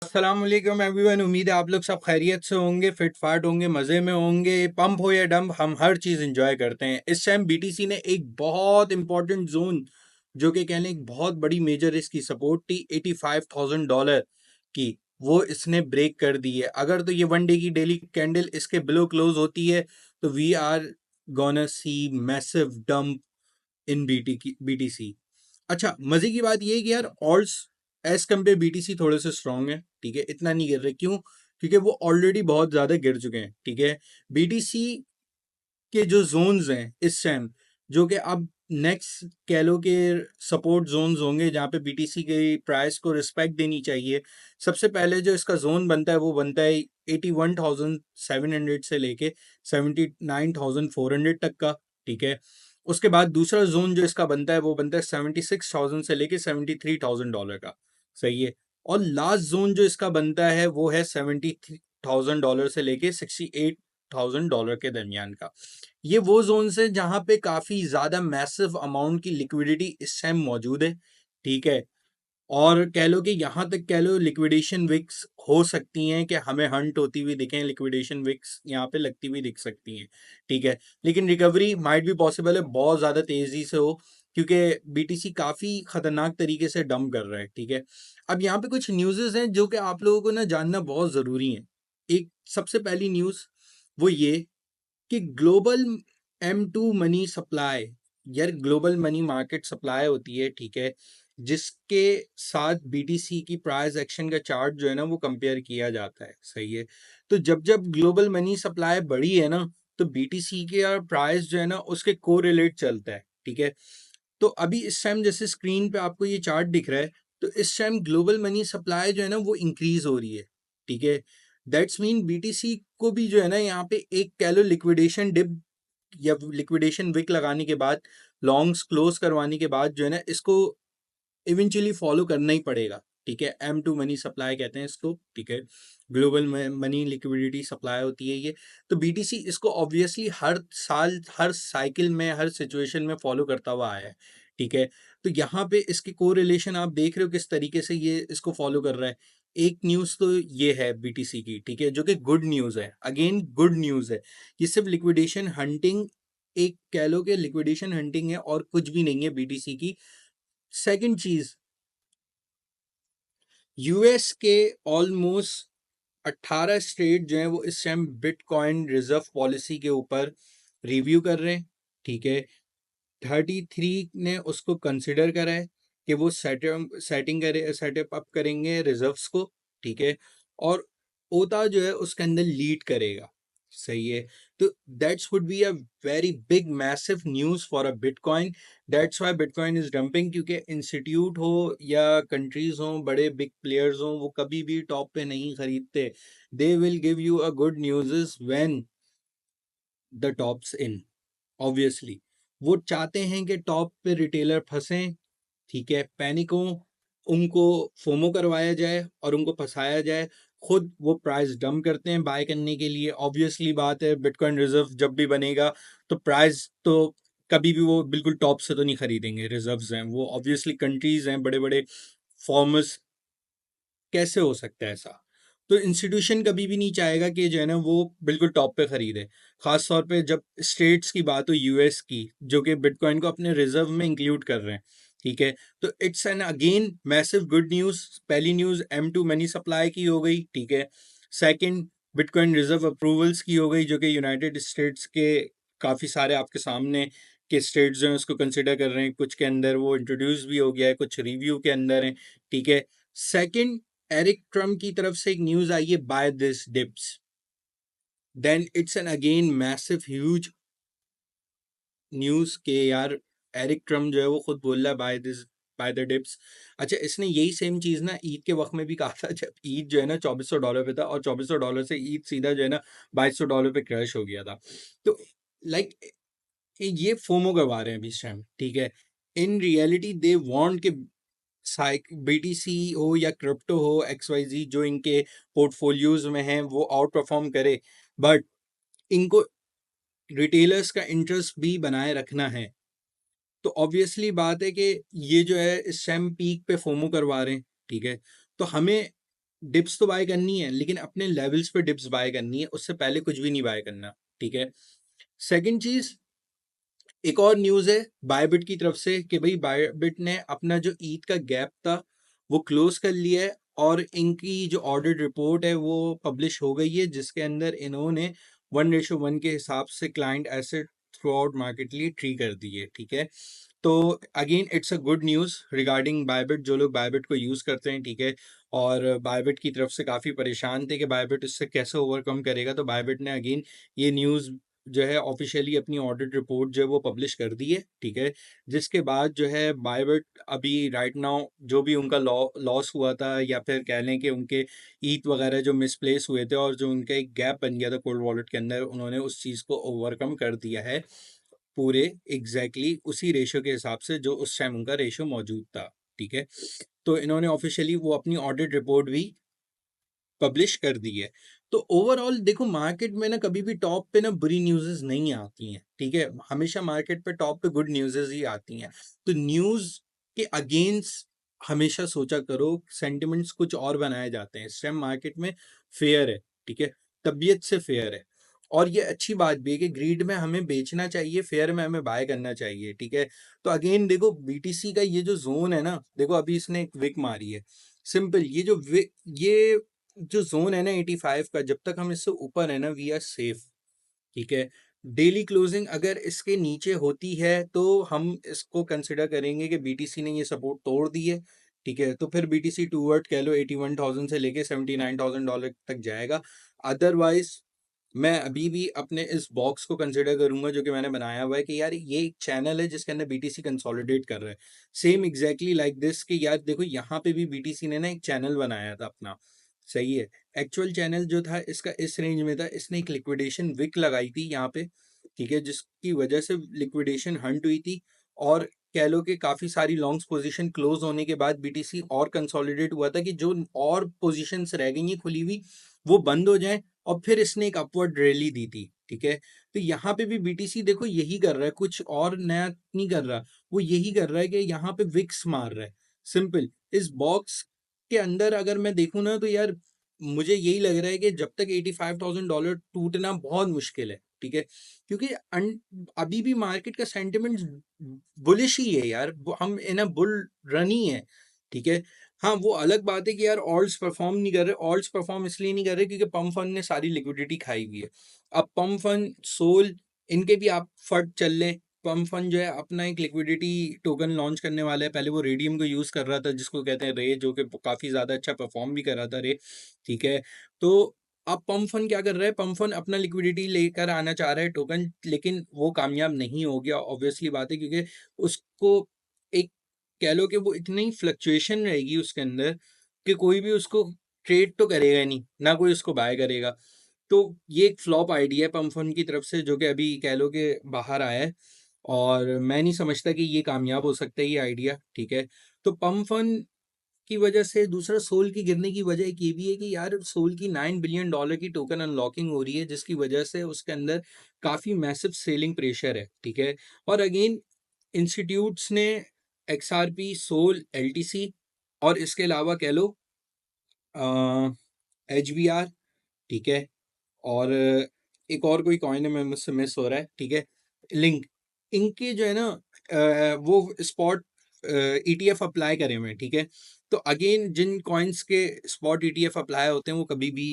अस्सलाम वालेकुम एवरीवन। उम्मीद है आप लोग सब खैरियत से होंगे, फिट फाट होंगे, मज़े में होंगे। पंप हो या डंप, हम हर चीज़ इंजॉय करते हैं। इस टाइम बीटीसी ने एक बहुत इंपॉर्टेंट जोन, जो कि कह लें एक बहुत बड़ी मेजर इसकी सपोर्ट थी, $85,000 की, वो इसने ब्रेक कर दी है। अगर तो ये वन डे की डेली कैंडल इसके बिलो क्लोज होती है तो we are gonna see massive dump in BTC. अच्छा, मजे की बात ये है कि यार ऑल्ट्स एज कम्पेयर बीटीसी थोड़े से स्ट्रांग है, ठीक है। इतना नहीं गिर रहे, क्यों? क्योंकि वो ऑलरेडी बहुत ज्यादा गिर चुके हैं, ठीक है। बीटीसी के जो जोन्स हैं इस टाइम, जो कि अब नेक्स्ट कह लो कि सपोर्ट जोन्स होंगे जहाँ पे बीटीसी के प्राइस को रिस्पेक्ट देनी चाहिए। सबसे पहले जो इसका जोन बनता है वो बनता है 81,700 से लेके 79,400 तक का, ठीक है। उसके बाद दूसरा जोन जो इसका बनता है वो बनता है 76,000 से लेके $73,000 का, सही है। और लास्ट जोन जो इसका बनता है वो है $73,000 से लेके $68,000 के दरमियान का। ये वो जोन्स है जहां पे काफी ज्यादा मैसिव अमाउंट की लिक्विडिटी इस टाइम मौजूद है, ठीक है। और कह लो कि यहाँ तक कह लो लिक्विडेशन विक्स हो सकती हैं कि हमें हंट होती हुई दिखें, लिक्विडेशन विक्स यहाँ पे लगती हुई दिख सकती हैं, ठीक है। लेकिन रिकवरी माइट भी पॉसिबल है, बहुत ज़्यादा तेज़ी से हो, क्योंकि बीटीसी काफ़ी खतरनाक तरीके से डंप कर रहा है, ठीक है। अब यहाँ पे कुछ न्यूज़ेस हैं जो कि आप लोगों को ना जानना बहुत ज़रूरी है। एक सबसे पहली न्यूज़ वो ये कि ग्लोबल M2 मनी सप्लाई, यार ग्लोबल मनी मार्केट सप्लाई होती है, ठीक है, जिसके साथ बीटीसी की प्राइस एक्शन का चार्ट जो है ना वो कंपेयर किया जाता है, सही है। तो जब जब ग्लोबल मनी सप्लाई बढ़ी है ना, तो बीटीसी के प्राइस जो है ना उसके कोरिलेट चलता है, ठीक है। तो अभी इस टाइम जैसे स्क्रीन पे आपको ये चार्ट दिख रहा है, तो इस टाइम ग्लोबल मनी सप्लाई जो है ना वो इंक्रीज हो रही है, ठीक है। दैट्स मीन बीटीसी को भी जो है ना यहाँ पे एक कह लो लिक्विडेशन डिप या लिक्विडेशन विक लगाने के बाद, लॉन्ग्स क्लोज करवाने के बाद जो है ना इसको इवेंचुअली फॉलो करना ही पड़ेगा, ठीक है। M2 मनी सप्लाई कहते हैं इसको, ठीक है। ग्लोबल मनी लिक्विडिटी सप्लाई होती है ये। तो बीटीसी इसको ऑब्वियसली हर साल, हर साइकिल में, हर सिचुएशन में फॉलो करता हुआ आया है, ठीक है। तो यहाँ पे इसके कोरिलेशन आप देख रहे हो किस तरीके से ये इसको फॉलो कर रहा है। एक न्यूज़ तो ये है बीटीसी की, ठीक है, जो कि गुड न्यूज़ है, अगेन गुड न्यूज़ है। ये सिर्फ लिक्विडेशन हंटिंग, एक कह लो कि लिक्विडेशन हंटिंग है और कुछ भी नहीं है बीटीसी की। सेकंड चीज, यूएस के ऑलमोस्ट 18 स्टेट जो हैं वो इस टाइम बिटकॉइन रिजर्व पॉलिसी के ऊपर रिव्यू कर रहे हैं, ठीक है। 33 ने उसको कंसिडर करा है कि वो सेटअप अप करेंगे रिजर्व्स को, ठीक है। और ओता जो है उसके अंदर लीड करेगा, सही है। तो that's would be a very big massive news for a bitcoin. That's why bitcoin is dumping, क्योंकि इंस्टीट्यूट हो या कंट्रीज हो, बड़े बिग प्लेयर्स हो, वो कभी भी टॉप पे नहीं खरीदते। They will give you a good news when the tops in, obviously. वो चाहते हैं कि टॉप पे रिटेलर फंसें, ठीक है, पैनिक हो, उनको फोमो करवाया जाए और उनको फंसाया जाए। खुद वो प्राइस डंप करते हैं बाय करने के लिए। ऑब्वियसली बात है, बिटकॉइन रिजर्व जब भी बनेगा तो प्राइस तो कभी भी वो बिल्कुल टॉप से तो नहीं खरीदेंगे। रिजर्व्स हैं वो, ऑब्वियसली कंट्रीज हैं, बड़े बड़े फॉर्मर्स, कैसे हो सकता है ऐसा? तो इंस्टीट्यूशन कभी भी नहीं चाहेगा कि जो है ना वो बिल्कुल टॉप पे खरीदे। खास तौर पे जब स्टेट्स की बात हो, यूएस की, जो कि बिटकॉइन को अपने रिजर्व में इंक्लूड कर रहे हैं, ठीक है। तो it's an again massive good news. पहली न्यूज़ M2 मनी सप्लाई की हो गई, ठीक है। सेकंड, बिटकॉइन रिजर्व अप्रूवल्स की हो गई, जो कि यूनाइटेड स्टेट्स के काफ़ी सारे आपके सामने के स्टेट्स जो हैं उसको कंसिडर कर रहे हैं। कुछ के अंदर वो इंट्रोड्यूस भी हो गया है, कुछ रिव्यू के अंदर है, ठीक है। सेकंड, एरिक ट्रम्प की तरफ से एक न्यूज आई है, by this dips. Then it's an again massive huge news के यार, एरिक ट्रम्प जो है वो खुद बोल रहा है by this, by the dips. अच्छा, इसने यही सेम चीज ना ईद के वक्त में भी कहा था, जब ईद जो है ना $2,400 पे था और $2,400 से ईद सीधा जो है ना $2,200 पे क्रैश हो गया था। तो लाइक ये फोमो करवा रहे हैं अभी इस टाइम, ठीक है। इन रियलिटी दे वांट कि बीटीसी हो या क्रिप्टो हो, XYZ जो इनके पोर्टफोलियोज में है वो आउट परफॉर्म करे, बट इनको रिटेलर्स का इंटरेस्ट भी बनाए रखना है। तो ऑब्वियसली बात है कि ये जो है इस टाइम पीक पे फोमो करवा रहे हैं, ठीक है। तो हमें डिप्स तो बाय करनी है, लेकिन अपने लेवल्स पे डिप्स बाय करनी है, उससे पहले कुछ भी नहीं बाय करना, ठीक है। सेकंड चीज, एक और न्यूज़ है बायबिट की तरफ से कि भाई बायबिट ने अपना जो ईद का गैप था वो क्लोज कर लिया है, और इनकी जो ऑडिट रिपोर्ट है वो पब्लिश हो गई है, जिसके अंदर इन्होंने 1:1 के हिसाब से client asset through out markedly tree कर दी है, ठीक है। तो again it's a good news regarding Bybit, जो लोग बायबिट को यूज़ करते हैं, ठीक है। और बायबिट की तरफ से काफ़ी परेशान थे कि बायबिट इससे कैसे ओवरकम करेगा, तो बायबिट ने अगेन ये न्यूज़ जो है ऑफिशियली अपनी ऑडिट रिपोर्ट जो है वो पब्लिश कर दी है, ठीक है। जिसके बाद जो है बायबिट अभी राइट नाउ जो भी उनका लॉस हुआ था, या फिर कह लें कि उनके ईथ वगैरह जो मिसप्लेस हुए थे और जो उनका एक गैप बन गया था कोल्ड वॉलेट के अंदर, उन्होंने उस चीज़ को ओवरकम कर दिया है पूरे उसी रेशो के हिसाब से जो उस टाइम उनका रेशो मौजूद था, ठीक है। तो इन्होंने ऑफिशियली वो अपनी ऑडिट रिपोर्ट भी पब्लिश कर दी है। तो ओवरऑल देखो, मार्केट में ना कभी भी टॉप पे ना बुरी न्यूज़ नहीं आती हैं, ठीक है। हमेशा मार्केट पे टॉप पे गुड न्यूज़ ही आती हैं। तो न्यूज़ के अगेंस्ट हमेशा सोचा करो, सेंटिमेंट्स कुछ और बनाए जाते हैं। इस टाइम मार्केट में फेयर है, ठीक है, तबीयत से फेयर है। और ये अच्छी बात भी है कि ग्रीड में हमें बेचना चाहिए, फेयर में हमें बाय करना चाहिए, ठीक है। तो अगेन देखो, बीटीसी का ये जो जोन है ना, देखो अभी इसने एक विक मारी है। सिंपल, ये जो जोन है ना 85 का, जब तक हम इससे ऊपर है ना, वी आर सेफ, ठीक है। डेली क्लोजिंग अगर इसके नीचे होती है तो हम इसको कंसिडर करेंगे कि बीटीसी ने ये सपोर्ट तोड़ दी है, ठीक है। तो फिर बीटीसी टूवर्ड कह लो 81,000 से लेके $79,000 तक जाएगा। अदरवाइज मैं अभी भी अपने इस बॉक्स को कंसिडर करूंगा जो कि मैंने बनाया हुआ है, कि यार ये एक चैनल है जिसके अंदर बीटीसी कंसोलिडेट कर रहा है। सेम एग्जैक्टली लाइक दिस, कि यार देखो यहाँ पे भी बीटीसी ने ना एक चैनल बनाया था अपना, सही है। एक्चुअल चैनल जो था इसका इस रेंज में था, इसने एक लिक्विडेशन विक लगाई थी यहाँ पे, ठीक है, जिसकी वजह से लिक्विडेशन हंट हुई थी। और कह लो कि काफी सारी लॉन्ग्स पोजीशन क्लोज होने के बाद बीटीसी और कंसोलिडेट हुआ था कि जो और पोजीशंस रह गई हैं खुली हुई वो बंद हो जाएं, और फिर इसने एक अपवर्ड रैली दी थी, ठीक है। तो यहाँ पे भी बीटीसी देखो यही कर रहा है, कुछ और नया नहीं कर रहा, वो यही कर रहा है कि यहाँ पे विक्स मार रहा है। सिंपल, इस बॉक्स के अंदर अगर मैं देखूँ ना, तो यार मुझे यही लग रहा है कि जब तक $85,000 टूटना बहुत मुश्किल है, ठीक है। क्योंकि अभी भी मार्केट का सेंटिमेंट बुलिश ही है यार, हम इन अ बुल रन ही है, ठीक है। हाँ, वो अलग बात है कि यार ऑल्ट्स परफॉर्म नहीं कर रहे, ऑल्ट्स परफॉर्म इसलिए नहीं कर रहे क्योंकि पम्प फंड ने सारी लिक्विडिटी खाई हुई है। अब पम्प फंड, सोल, इनके भी आप फट चल ले। पम्प फंड जो है अपना एक लिक्विडिटी टोकन लॉन्च करने वाला है। पहले वो रेडियम को यूज कर रहा था, जिसको कहते हैं रे, जो कि काफी ज्यादा अच्छा परफॉर्म भी कर रहा था रे, ठीक है। तो अब पम्प फंड क्या कर रहा है, पम्प फंड अपना लिक्विडिटी लेकर आना चाह रहा है टोकन, लेकिन वो कामयाब नहीं हो गया, ऑब्वियसली बात है, क्योंकि उसको एक कह लो कि वो इतनी फ्लक्चुएशन रहेगी उसके अंदर कि कोई भी उसको ट्रेड तो करेगा ही नहीं, ना कोई उसको बाय करेगा। तो ये एक फ्लॉप आइडिया है पम्प फंड की तरफ से, जो कि अभी कह लो कि बाहर आया है, और मैं नहीं समझता कि ये कामयाब हो सकता है ये आइडिया, ठीक है। तो पम्प फंड की वजह से, दूसरा सोल की गिरने की वजह एक ये भी है कि यार सोल की $9 बिलियन की टोकन अनलॉकिंग हो रही है, जिसकी वजह से उसके अंदर काफ़ी मैसिव सेलिंग प्रेशर है, ठीक है। और अगेन इंस्टीट्यूट्स ने XRP, सोल, LTC और इसके अलावा कह लो HBR, ठीक है, और एक और कोई कॉइन है, मैं मुझसे मिस हो रहा है, ठीक है, लिंक, इनके जो है ना वो स्पॉट ETF अप्लाई करे हुए हैं, ठीक है। तो अगेन जिन कॉइन्स के स्पॉट ETF अप्लाई होते हैं वो कभी भी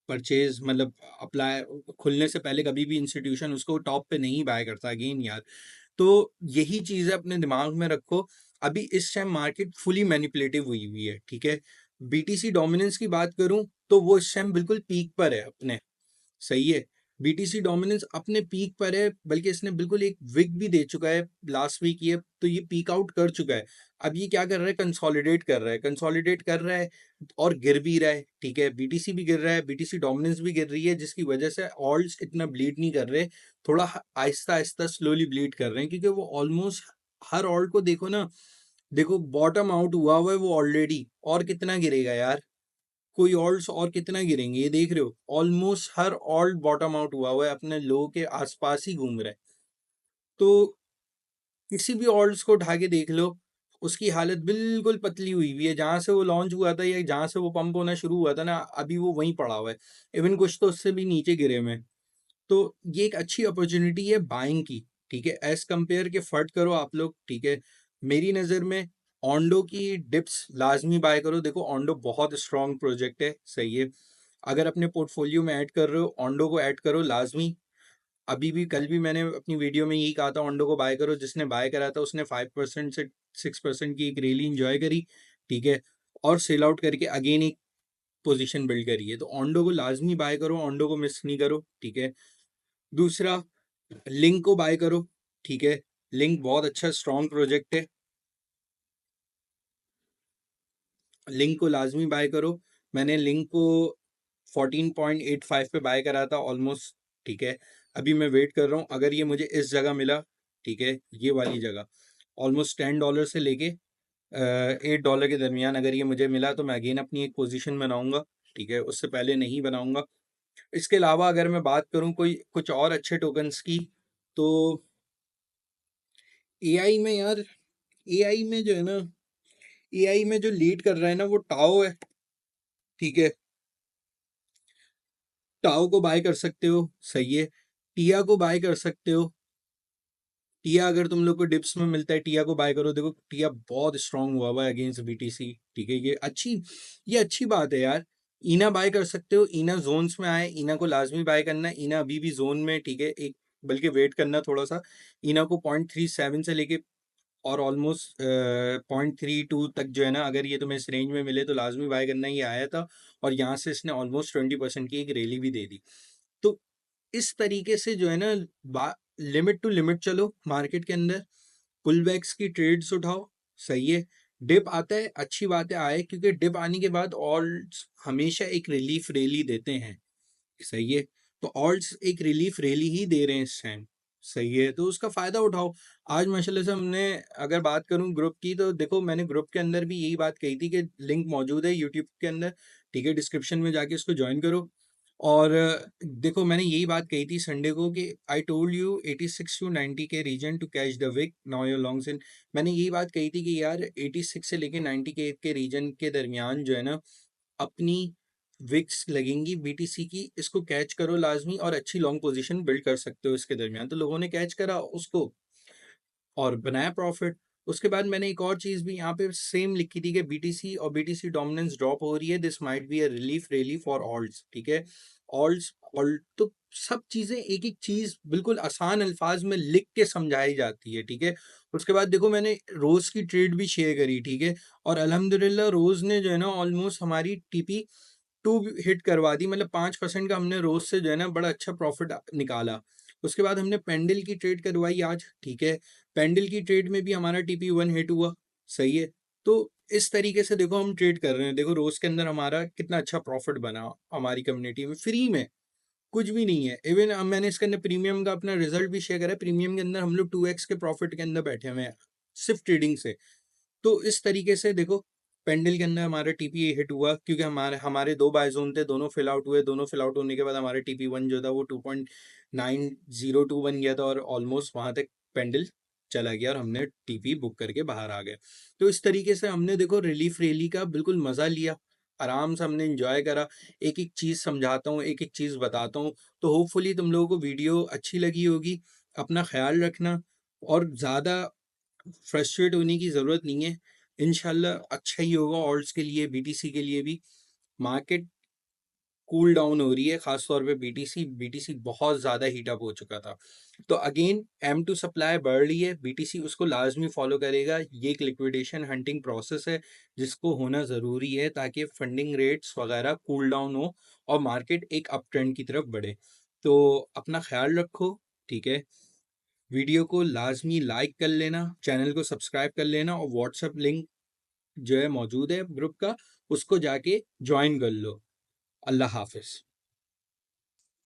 परचेज, मतलब अप्लाई खुलने से पहले कभी भी इंस्टीट्यूशन उसको टॉप पे नहीं बाय करता, अगेन यार। तो यही चीज़ है, अपने दिमाग में रखो। अभी इस टाइम मार्केट फुली मैनिपुलेटिव हुई हुई है, ठीक है। बीटीसी डोमिनेंस की बात करूं तो वो इस टाइम बिल्कुल पीक पर है अपने, सही है। बीटीसी डोमिनेंस अपने पीक पर है, बल्कि इसने बिल्कुल एक विक भी दे चुका है लास्ट वीक, ये तो ये पीक आउट कर चुका है। अब ये क्या कर रहा है, कंसोलिडेट कर रहा है, कंसोलिडेट कर रहा है और गिर भी रहा है, ठीक है। बीटीसी भी गिर रहा है, बीटीसी डोमिनेंस भी गिर रही है, जिसकी वजह से ऑल्ट्स इतना ब्लीड नहीं कर रहे, थोड़ा आहिस्ता आहिस्ता स्लोली ब्लीड कर रहे हैं, क्योंकि वो ऑलमोस्ट हर ऑल्ट को देखो ना, देखो बॉटम आउट हुआ हुआ है वो ऑलरेडी, और कितना गिरेगा यार, कोई ऑल्ट्स और कितना गिरेंगे, ये देख रहे हो, ऑलमोस्ट हर ऑल्ट बॉटम आउट हुआ हुआ है, अपने लो के आसपास ही घूम रहा है। तो किसी भी ऑल्ट्स को उठा के देख लो, उसकी हालत बिल्कुल पतली हुई हुई है, जहाँ से वो लॉन्च हुआ था या जहाँ से वो पंप होना शुरू हुआ था ना, अभी वो वहीं पड़ा हुआ है, इवन कुछ तो उससे भी नीचे गिरे हुए हैं। तो ये एक अच्छी अपॉर्चुनिटी है बाइंग की, ठीक है, एज कंपेयर के फट करो आप लोग, ठीक है। मेरी नज़र में ओंडो की डिप्स लाजमी बाय करो। देखो ओंडो बहुत स्ट्रॉन्ग प्रोजेक्ट है, सही है। अगर अपने पोर्टफोलियो में ऐड कर रहे हो, ओंडो को ऐड करो लाजमी। अभी भी कल भी मैंने अपनी वीडियो में यही कहा था, ओंडो को बाय करो। जिसने बाय करा था उसने 5% से 6% की एक रैली इंजॉय करी, ठीक है, और सेल आउट करके अगेन एक पोजीशन बिल्ड करी है। तो ओंडो को लाजमी बाय करो, ओंडो को मिस नहीं करो, ठीक है। दूसरा, लिंक को बाय करो, ठीक है। लिंक बहुत अच्छा स्ट्रॉन्ग प्रोजेक्ट है, लिंक को लाजमी बाय करो। मैंने लिंक को 14.85 पे बाय करा था ऑलमोस्ट, ठीक है। अभी मैं वेट कर रहा हूँ, अगर ये मुझे इस जगह मिला, ठीक है, ये वाली जगह ऑलमोस्ट $10 से लेके $8 के दरमियान अगर ये मुझे मिला तो मैं अगेन अपनी एक पोजीशन बनाऊंगा, ठीक है, उससे पहले नहीं बनाऊंगा। इसके अलावा अगर मैं बात करूं कोई कुछ और अच्छे टोकन्स की, तो एआई में यार, एआई में जो है ना, एआई में जो लीड कर रहा है ना वो टाओ है, ठीक है। टाओ को बाय कर सकते हो, सही है। टिया को बाय कर सकते हो। टिया अगर तुम लोग को डिप्स में मिलता है, टिया को बाय करो। देखो टिया बहुत स्ट्रांग हुआ है अगेंस्ट बीटीसी, ठीक है। ये अच्छी बात है यार। इना बाय कर सकते हो, इना जोन्स में आए, इना को लाजमी बाय करना है। इना अभी भी जोन में, ठीक है, एक बल्कि वेट करना थोड़ा सा। इना को 0.37 से लेके और ऑलमोस्ट 0.32 तक जो है ना, अगर ये तुम्हें इस रेंज में मिले तो लाजमी बाय करना। ये आया था और यहाँ से इसने ऑलमोस्ट 20% की एक रैली भी दे दी। तो इस तरीके से जो है ना, लिमिट टू लिमिट चलो मार्केट के अंदर। पुल बैक्स की ट्रेड्स उठाओ, सही है। डिप आता है, अच्छी बात है आए, क्योंकि डिप आने के बाद ऑल्ट्स हमेशा एक रिलीफ रैली देते हैं, सही है। तो ऑल्ट्स एक रिलीफ रैली ही दे रहे हैं इस टाइम, सही है, तो उसका फायदा उठाओ। आज माशाल्लाह से हमने, अगर बात करूं ग्रुप की, तो देखो मैंने ग्रुप के अंदर भी यही बात कही थी कि लिंक मौजूद है यूट्यूब के अंदर, ठीक है, डिस्क्रिप्शन में जाके इसको ज्वाइन करो। और देखो मैंने यही बात कही थी संडे को कि आई टोल्ड यू 86 टू 90 के reason to catch the wick, now your longs in. मैंने यही बात कही थी कि यार 86 से लेके 90 के रीजन के दरमियान जो है ना, अपनी विक्स लगेंगी बीटीसी की, इसको कैच करो लाजमी और अच्छी लॉन्ग पोजीशन बिल्ड कर सकते हो इसके दरमियान। तो लोगों ने कैच करा उसको और बनाया प्रॉफिट। उसके बाद मैंने एक और चीज़ भी यहाँ पे सेम लिखी थी कि बीटीसी और बीटीसी डोमिनेंस ड्रॉप हो रही है, this might be a relief rally for ult's, ठीक है। ऑल्ट्स, ऑल्ट तो सब चीज़ें एक एक चीज़ बिल्कुल आसान अल्फाज में लिख के समझाई जाती है, ठीक है। उसके बाद देखो मैंने रोज़ की ट्रेड भी शेयर करी, ठीक है, और अल्हम्दुलिल्लाह रोज़ ने जो है ना ऑलमोस्ट हमारी टीपी 2 हिट करवा दी। मतलब 5% का हमने रोज़ से जो है ना बड़ा अच्छा प्रॉफिट निकाला। उसके बाद हमने पेंडल की ट्रेड करवाई आज, ठीक है। पेंडल की ट्रेड में भी हमारा टीपी 1 हिट हुआ, सही है। तो इस तरीके से देखो हम ट्रेड कर रहे हैं। देखो रोज के अंदर हमारा कितना अच्छा प्रॉफिट बना हमारी कम्युनिटी में, फ्री में, कुछ भी नहीं है। इवन मैंने इसके अंदर प्रीमियम का अपना रिजल्ट भी शेयर करा है। प्रीमियम के अंदर हम लोग 2x के प्रॉफिट के अंदर बैठे हुए हैं सिर्फ ट्रेडिंग से। तो इस तरीके से देखो पेंडल के अंदर हमारा टीपी हिट हुआ, क्योंकि हमारे हमारे दो बाय जोन थे, दोनों फिल आउट हुए। दोनों फिल आउट होने के बाद हमारा टीपी 1 जो था वो 2.902 बन गया था और ऑलमोस्ट वहां तक पेंडल चला गया और हमने टीपी बुक करके बाहर आ गए। तो इस तरीके से हमने देखो रिलीफ रैली का बिल्कुल मजा लिया, आराम से हमने इंजॉय करा। एक एक चीज समझाता हूँ, एक एक चीज बताता हूँ। तो होपफुली तुम लोगों को वीडियो अच्छी लगी होगी। अपना ख्याल रखना और ज़्यादा फ्रस्ट्रेट होने की ज़रूरत नहीं है। इंशाल्लाह अच्छा ही होगा ऑल्ट्स के लिए, बीटीसी के लिए भी। मार्केट कूल डाउन हो रही है, खासतौर पे बीटीसी। बीटीसी बहुत ज़्यादा हीट अप हो चुका था। तो अगेन M2 सप्लाई बढ़ रही है, बीटीसी उसको लाजमी फॉलो करेगा। ये एक लिक्विडेशन हंटिंग प्रोसेस है जिसको होना ज़रूरी है ताकि फंडिंग रेट्स वगैरह कूल डाउन हो और मार्केट एक अप ट्रेंड की तरफ बढ़े। तो अपना ख्याल रखो, ठीक है। वीडियो को लाजमी लाइक कर लेना, चैनल को सब्सक्राइब कर लेना और व्हाट्सएप लिंक जो है मौजूद है ग्रुप का, उसको जाके ज्वाइन कर लो। अल्लाह हाफिज।